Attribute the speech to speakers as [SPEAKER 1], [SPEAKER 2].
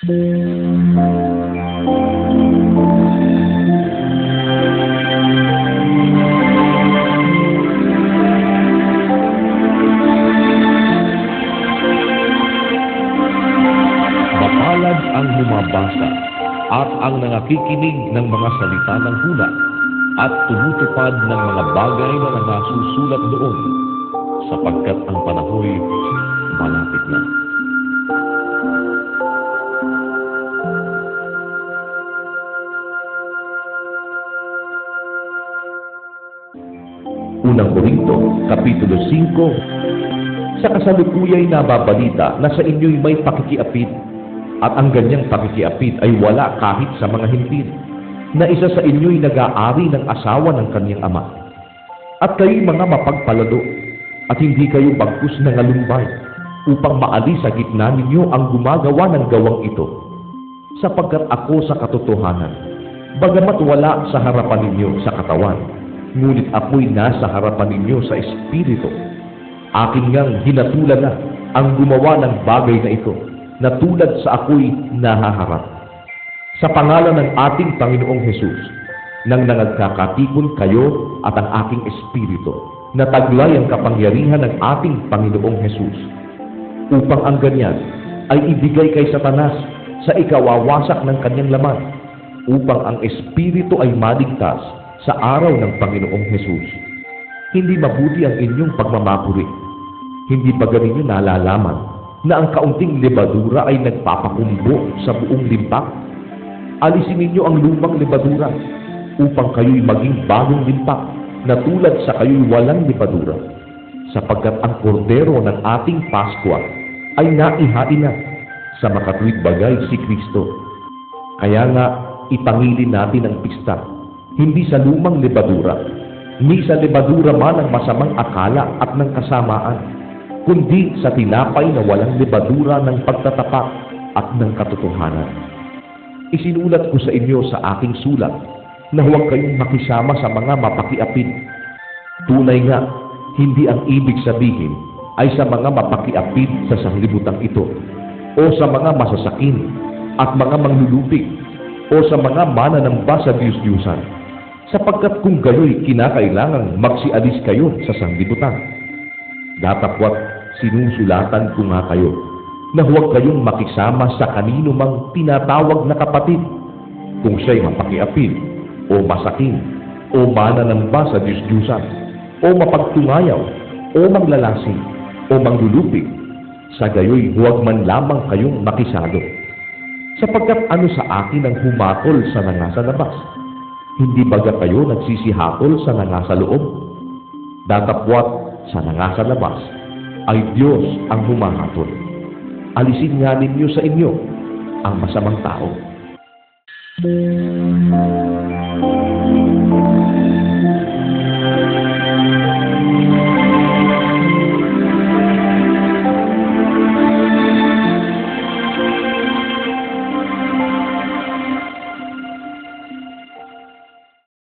[SPEAKER 1] Mapalad ang bumabasa at ang nangakikinig ng mga salita ng hula at tumutupad ng mga bagay na nasusulat doon, sapagkat ang panahoy malapit na. Unang Korinto, Kapitulo 5. Sa kasalukuyay nababalita na sa inyo'y may pakikiapid, at ang ganyang pakikiapid ay wala kahit sa mga hintil, na isa sa inyo'y nag-aari ng asawa ng kanyang ama. At kayo'y mga mapagpalalo, at hindi kayo bagkus na ngalumbay, upang maalis sa gitna ninyo ang gumagawa ng gawang ito. Sapagkat ako sa katotohanan, bagamat wala sa harapan ninyo sa katawan, ngunit ako'y nasa harapan ninyo sa espiritu. Akin ngang hinatulan na ang gumawa ng bagay na ito, na tulad sa ako'y nahaharap. Sa pangalan ng ating Panginoong Hesus, nang nangagkakatipon kayo at ang aking espiritu, na taglay ang kapangyarihan ng ating Panginoong Hesus, upang ang ganyan ay ibigay kay Satanas sa ikawawasak ng kanyang laman, upang ang espiritu ay maligtas sa araw ng Panginoong Hesus. Hindi mabuti ang inyong pagmamapuri. Hindi ba ganinyo nalalaman na ang kaunting lebadura ay nagpapakumbo sa buong limpak? Alisin ninyo ang lumang lebadura upang kayo'y maging bagong limpak na tulad sa kayo'y walang lebadura, sapagkat ang kordero ng ating Paskwa ay naihain na, sa makatuwid bagay si Kristo. Kaya nga ipangilin natin ang pista, hindi sa lumang lebadura, ni sa lebadura man ng masamang akala at ng kasamaan, kundi sa tinapay na walang lebadura ng pagtatapat at ng katotohanan. Isinulat ko sa inyo sa aking sulat na huwag kayong makisama sa mga mapakiapid. Tunay nga, hindi ang ibig sabihin ay sa mga mapakiapid sa sanglibutang ito, o sa mga masasakin at mga manglulupig, o sa mga mananamba sa Diyos-Diyusan, sapagkat kung gayo'y kinakailangang magsialis kayo sa sanglibutan. Datapwat sinusulatan ko nga kayo na huwag kayong makisama sa kanino mang tinatawag na kapatid, kung siya'y mapakiapid, o masakin, o mananamba sa Diyos-Diyusan, o mapagtungayaw, o manglalasing, o manglulupig. Sa gayo'y huwag man lamang kayong makisalo. Sapagkat ano sa akin ang humatol sa nangasa labas? Hindi baga kayo nagsisihatol sa nangasa loob? Datapwat sa nangasa labas ay Diyos ang humahatol. Alisin nga ninyo sa inyo ang masamang tao.